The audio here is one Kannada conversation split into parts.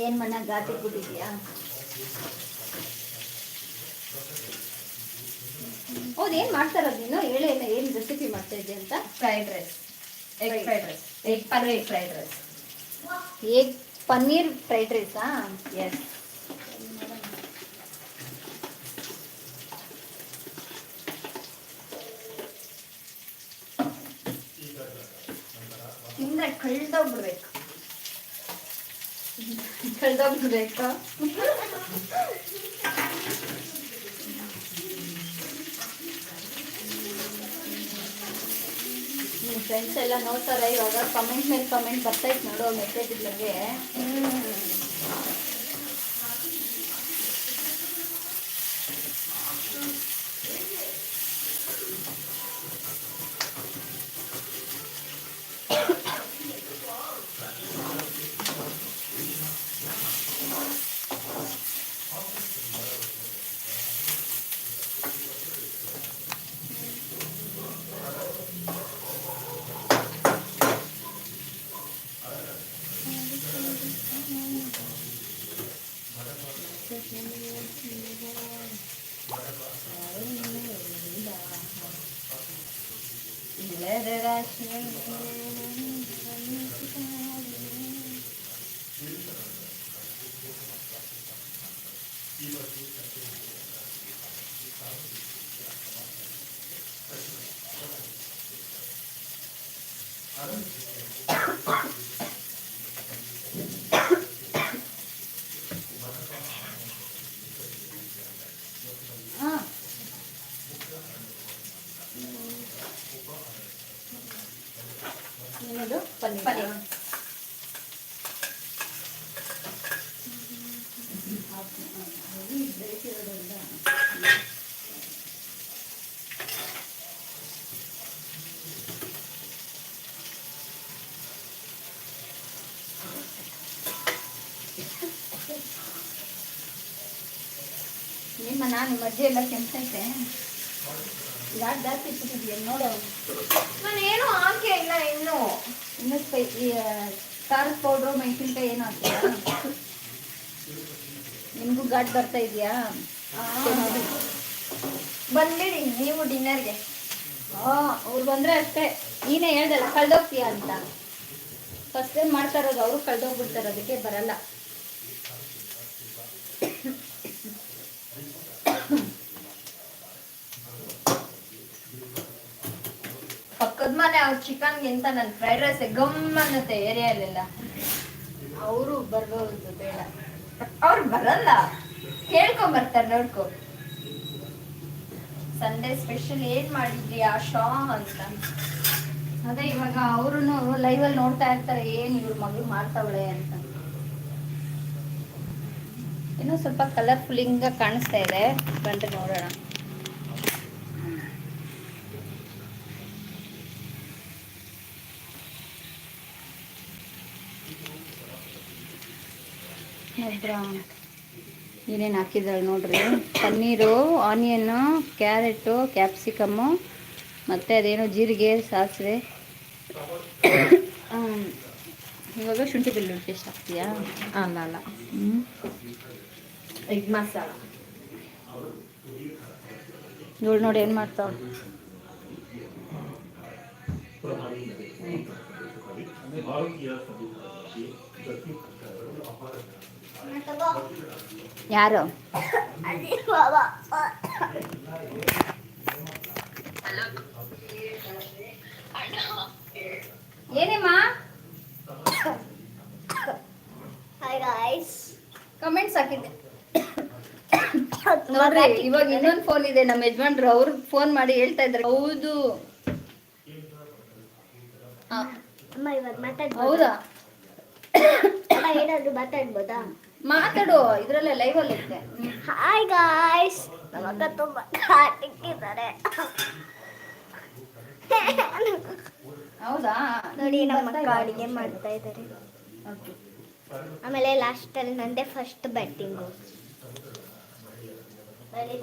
ಏನು ಮನ ಗಾತಿ ಕೂತಿದ್ಯಾ? ಹೌದು, ಏನು ಮಾಡ್ತಾರದು ನೀನು? ಹೇಳೇ ಇಲ್ಲ, ಏನು ರೆಸಿಪಿ ಮಾಡ್ತಾ ಇದ್ದೆ ಅಂತ? Fried rice, egg fried rice, egg paneer fried rice. Egg paneer fried ರೈಸಾ? ಎಸ್. ತಿಂದ್ರೆ ಕಳ್ದೋಗ್ಬಿಡ್ಬೇಕು. ಕಳ್ದೋಗ್ಬಿಡ್ಬೇಕಾ? ನಿಮ್ಮ ಫ್ರೆಂಡ್ಸ್ ಎಲ್ಲ ನೋಡ್ತಾರೆ ಇವಾಗ. ಕಮೆಂಟ್ ಮೇಲೆ ಕಮೆಂಟ್ ಬರ್ತೈತೆ ನೋಡೋ ಮೆಸೇಜ್ಗಳಿಗೆ. ಏನದು? ಪನ್ನೀರ್. ನಿಮ್ಮ ಅಜ್ಜಿ ಎಲ್ಲ ಕೆಂಪೈತೆ. ಯಾರು ಜಾಸ್ತಿ ಇಟ್ಬಿಟ್ಟಿದ್ಯಾ ನೋಡು. ನಾನೇನು ಹಾಕೇ ಇಲ್ಲ ಇನ್ನು ಖಾರದ ಪೌಡ್ರು, ಮೆಣಸಿನ್ಕಾಯಿ ಏನು ಹಾಕ್ತೀರಾ? ನಿಮಗೂ ಘಾಟ್ ಬರ್ತಾ ಇದೆಯಾ? ಬಂದ್ಬಿಡಿ ನೀವು ಡಿನ್ನರ್ಗೆ. ಅವ್ರು ಬಂದರೆ ಅಷ್ಟೇ. ನೀನೇ ಹೇಳ್ದಲ್ಲ ಕಳ್ದೋಗ್ತೀಯಾ ಅಂತ. ಫಸ್ಟ್ ಟೈಮ್ ಮಾಡ್ತಾ ಇರೋದು, ಅವರು ಕಳ್ದೋಗ್ಬಿಡ್ತಾರೆ, ಅದಕ್ಕೆ ಬರಲ್ಲ. ಪಕ್ಕದ ಮನೆ ಅವ್ರ ಚಿಕನ್ಗೆ ಅಂತ ನನ್ನ ಫ್ರೈಡ್ ರೈಸ್ ಗಮ್ ಅನ್ನತ್ತೆ ಏರಿಯಾಲೆಲ್ಲ. ಅವರು ಬರ್ಬೋದು, ಬೇಡ. ಅವ್ರು ಬರಲ್ಲ, ಕೇಳ್ಕೊಂಬರ್ತಾರೆ. ನೋಡ್ಕೊ, ಸಂಡೇ ಸ್ಪೆಷಲ್ ಏನ್ ಮಾಡಿದ್ರಿ ಆಶಾ ಅಂತ. ಅದೇ ಇವಾಗ ಅವರು ಲೈವಲ್ಲಿ ನೋಡ್ತಾ ಇರ್ತಾರೆ, ಏನು ಇವ್ರ ಮಗಳು ಮಾಡ್ತಾವಳೆ ಅಂತ. ಇನ್ನೂ ಸ್ವಲ್ಪ ಕಲರ್ಫುಲ್ಲಿಂಗ ಕಾಣಿಸ್ತಾ ಇದೆ, ಬಂದ್ರೆ ನೋಡೋಣ. ಏನೇನು ಹಾಕಿದ್ದಾಳೆ ನೋಡ್ರಿ. ಪನ್ನೀರು, ಆನಿಯನ್ನು, ಕ್ಯಾರೆಟು, ಕ್ಯಾಪ್ಸಿಕಮ್ಮು, ಮತ್ತು ಅದೇನೋ ಜೀರಿಗೆ, ಸಾಸಿವೆ. ಇವಾಗ ಶುಂಠಿ ಬೆಳ್ಳುಳ್ಳಿ ಪೇಸ್ಟ್ ಹಾಕ್ತೀಯಾ? ಅಲ್ಲ ಎಗ್ ಮಸಾಲ. ನೋಡಿ ಏನು ಮಾಡ್ತಾವ. ಯಾರು? ಏನೇಮ್ಮ ಕಮೆಂಟ್ಸ್ ಹಾಕಿದ್ದೆ ನೋಡ್ರಿ. ಇವಾಗ ಇನ್ನೊಂದು ಫೋನ್ ಇದೆ ನಮ್ಮ ಯಜಮಾನ್ರು, ಅವ್ರಿಗೆ ಫೋನ್ ಮಾಡಿ ಹೇಳ್ತಾ ಇದ್ದಾರೆ. ಹೌದು, ಹೌದಾ? ಏನಾದ್ರು ಮಾತಾಡ್ಬೋದಾ? ಮಾತಾಡು, ಇದ್ರಲ್ಲೇ ಲೈವ್ ಅಲ್ಲಿ ಇರುತ್ತೆ. ಹಾಯ್ ಗಾಯ್ಸ್, ನಮ್ಮ ಅಕ್ಕ ತುಂಬಾ ಕಾಟಿಕ್ಕಿದ್ದಾರೆ. ಹೌದಾ? ನೋಡಿ, ನಮ್ಮ ಅಕ್ಕ ಅಡಿಗೆ ಮಾಡ್ತಾ ಇದ್ದಾರೆ. ಆಮೇಲೆ ಲಾಸ್ಟ್ ಅಲ್ಲಿ ನಂದೇ ಫಸ್ಟ್ ಬ್ಯಾಟಿಂಗು.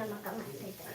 ನಮ್ಮ ಅಕ್ಕ ಮಾಡ್ತಾ ಇದ್ದಾರೆ.